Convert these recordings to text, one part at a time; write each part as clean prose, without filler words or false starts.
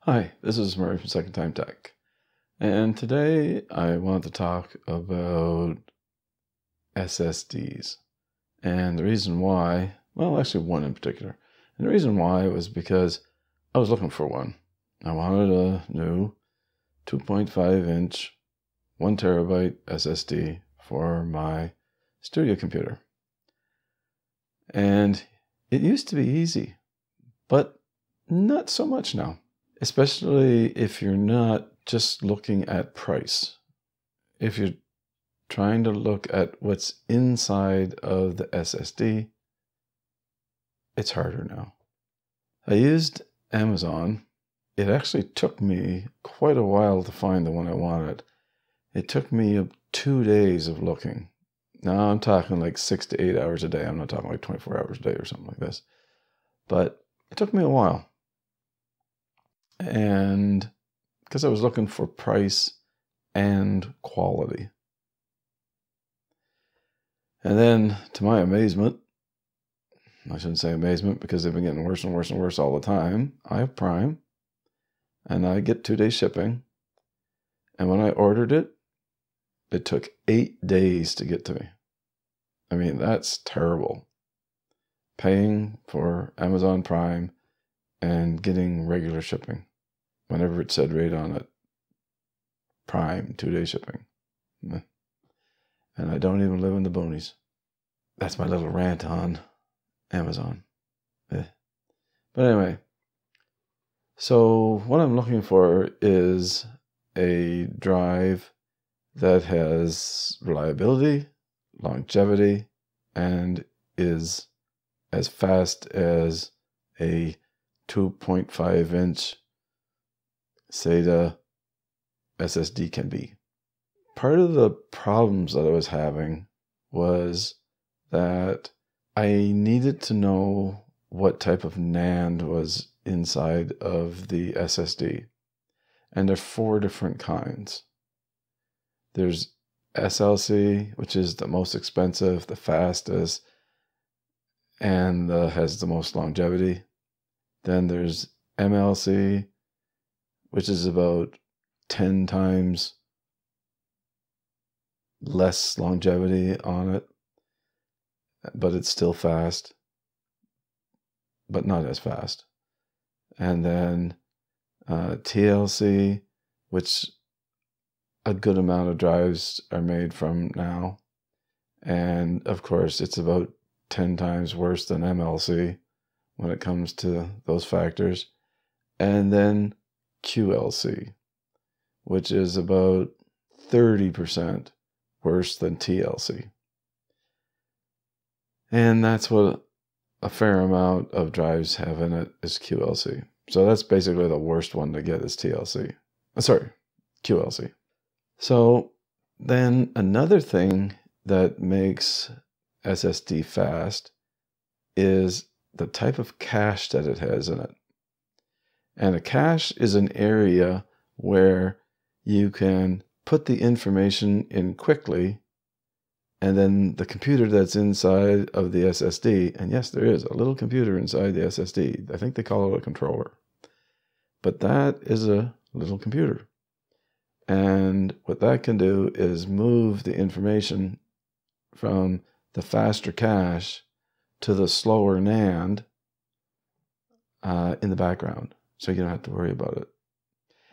Hi, this is Murray from Second Time Tech, and today I want to talk about SSDs. And the reason why, well, actually one in particular, and the reason why was because I was looking for one. I wanted a new 2.5-inch, 1 terabyte SSD for my studio computer. And it used to be easy, but not so much now. Especially if you're not just looking at price. If you're trying to look at what's inside of the SSD, it's harder now. I used Amazon. It actually took me quite a while to find the one I wanted. It took me 2 days of looking. Now I'm talking like 6 to 8 hours a day. I'm not talking like 24 hours a day or something like this. But it took me a while. And because I was looking for price and quality. And then, to my amazement, I shouldn't say amazement because they've been getting worse and worse and worse all the time, I have Prime, and I get 2-day shipping. And when I ordered it, it took 8 days to get to me. I mean, that's terrible. Paying for Amazon Prime and getting regular shipping. Whenever it said right on it, Prime, 2-day shipping. And I don't even live in the boonies. That's my little rant on Amazon. But anyway, so what I'm looking for is a drive that has reliability, longevity, and is as fast as a 2.5-inch SATA SSD can be. Part of the problems that I was having was that I needed to know what type of NAND was inside of the SSD. And there are 4 different kinds. There's SLC, which is the most expensive, the fastest, and has the most longevity. Then there's MLC, which is about 10 times less longevity on it, but it's still fast, but not as fast. And then TLC, which a good amount of drives are made from now. And of course, it's about 10 times worse than MLC when it comes to those factors. And then QLC, which is about 30% worse than TLC. And that's what a fair amount of drives have in it is QLC. So that's basically the worst one to get is TLC. Sorry, QLC. So then another thing that makes SSD fast is the type of cache that it has in it. And a cache is an area where you can put the information in quickly, and then the computer that's inside of the SSD, and yes, there is a little computer inside the SSD. I think they call it a controller. But that is a little computer. And what that can do is move the information from the faster cache to the slower NAND in the background. So you don't have to worry about it.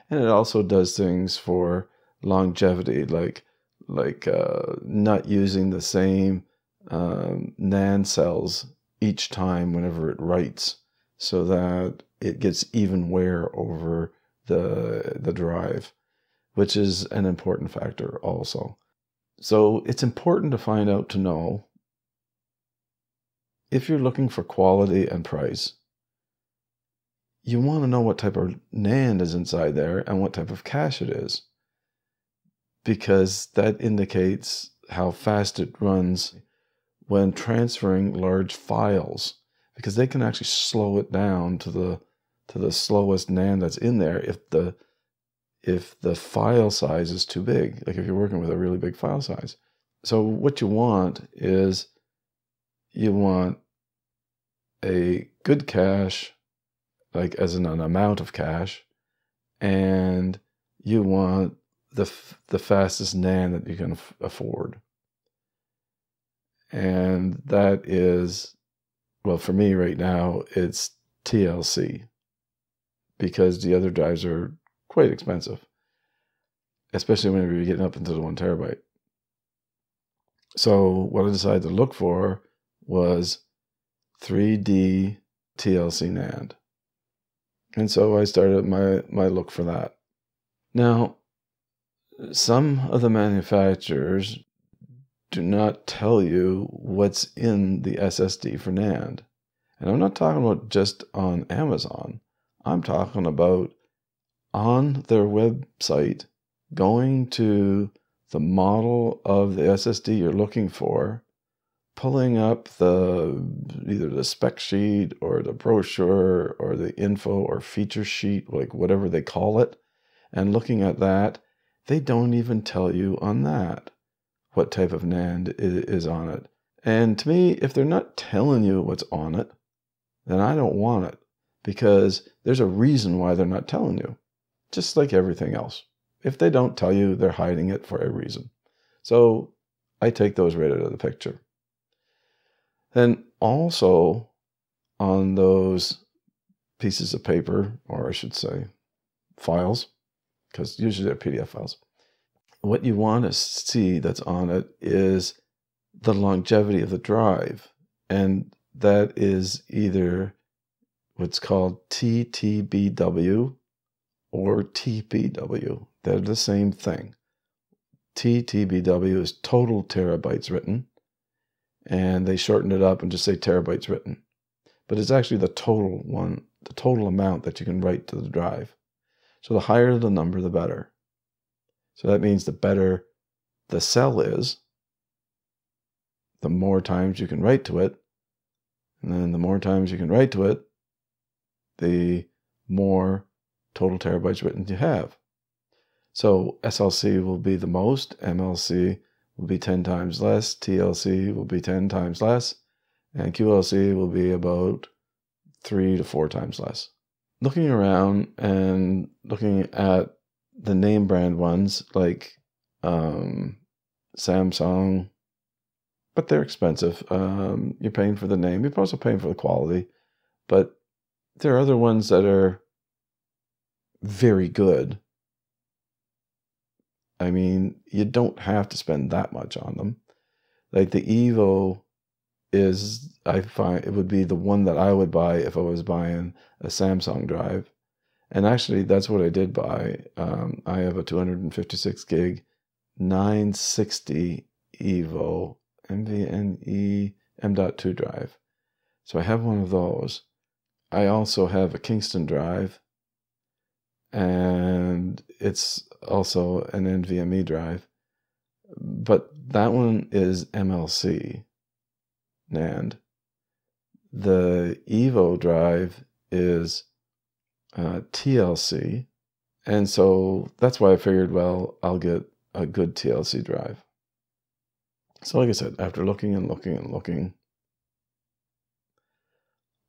And it also does things for longevity, like not using the same NAND cells each time whenever it writes, so that it gets even wear over the drive, which is an important factor also. So it's important to find out to know if you're looking for quality and price. You want to know what type of NAND is inside there and what type of cache it is, because that indicates how fast it runs when transferring large files, because they can actually slow it down to the slowest NAND that's in there if the file size is too big, like if you're working with a really big file size. So what you want is you want a good cache, like as in an amount of cache, and you want the fastest NAND that you can afford. And that is, well, for me right now, it's TLC, because the other drives are quite expensive, especially whenever you're getting up into the 1 terabyte. So what I decided to look for was 3D TLC NAND. And so I started my look for that. Now, some of the manufacturers do not tell you what's in the SSD for NAND. And I'm not talking about just on Amazon. I'm talking about on their website, going to the model of the SSD you're looking for, pulling up either the spec sheet or the brochure or the info or feature sheet, like whatever they call it, and looking at that. They don't even tell you on that what type of NAND is on it. And to me, if they're not telling you what's on it, then I don't want it, because there's a reason why they're not telling you, just like everything else. If they don't tell you, they're hiding it for a reason. So I take those right out of the picture. Then also on those pieces of paper, or I should say files, because usually they're PDF files, what you want to see that's on it is the longevity of the drive. And that is either what's called TTBW or TPW. They're the same thing. TTBW is total terabytes written, and they shorten it up and just say terabytes written. But it's actually the total one, the total amount that you can write to the drive. So the higher the number, the better. So that means the better the cell is, the more times you can write to it. And then the more times you can write to it, the more total terabytes written you have. So SLC will be the most, MLC will be 10 times less, TLC will be 10 times less, and QLC will be about 3 to 4 times less. Looking around and looking at the name brand ones like Samsung, but they're expensive. You're paying for the name. You're also paying for the quality. But there are other ones that are very good. I mean, you don't have to spend that much on them. Like the Evo is, I find, it would be the one that I would buy if I was buying a Samsung drive. And actually, that's what I did buy. I have a 256 gig 960 Evo NVMe M.2 drive. So I have one of those. I also have a Kingston drive, and it's also an NVMe drive. But that one is MLC NAND. The Evo drive is TLC, and so that's why I figured, well, I'll get a good TLC drive. So like I said, after looking and looking and looking,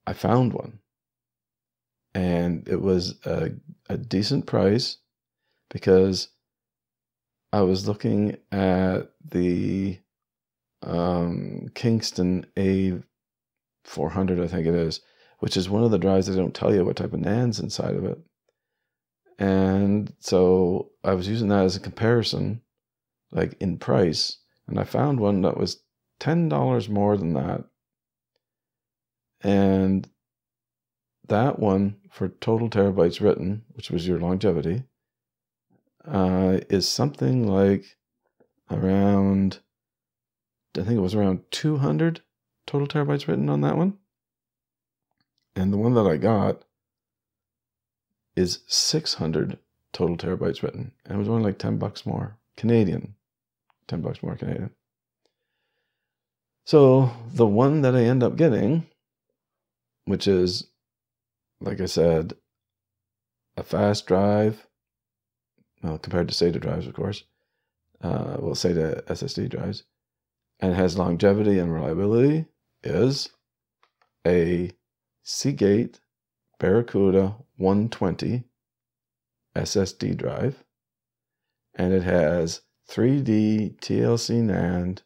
I found one, and it was a decent price, because I was looking at the Kingston A400, I think it is, which is one of the drives that don't tell you what type of NAND's inside of it. And so I was using that as a comparison, like in price, and I found one that was $10 more than that. And that one, for total terabytes written, which was your longevity, is something like around, I think it was around 200 total terabytes written on that one. And the one that I got is 600 total terabytes written. And it was only like $10 more Canadian. $10 more Canadian. So the one that I end up getting, which is, like I said, a fast drive, well, compared to SATA drives, of course, well, SATA SSD drives, and has longevity and reliability, is a Seagate BarraCuda 120 SSD drive, and it has 3D TLC NAND,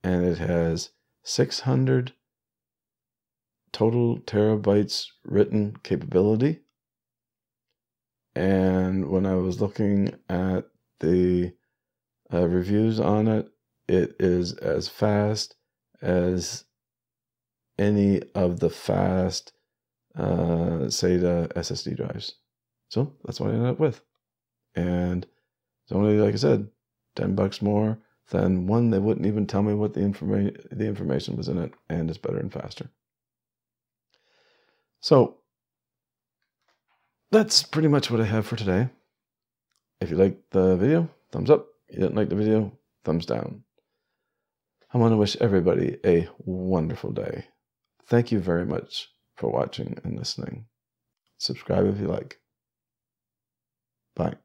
and it has 600 total terabytes written capability. And when I was looking at the reviews on it, it is as fast as any of the fast SATA SSD drives. So that's what I ended up with. And it's only, like I said, $10 more than one that wouldn't even tell me what the information was in it, and it's better and faster. So that's pretty much what I have for today. If you liked the video, thumbs up. If you didn't like the video, thumbs down. I want to wish everybody a wonderful day. Thank you very much for watching and listening. Subscribe if you like. Bye.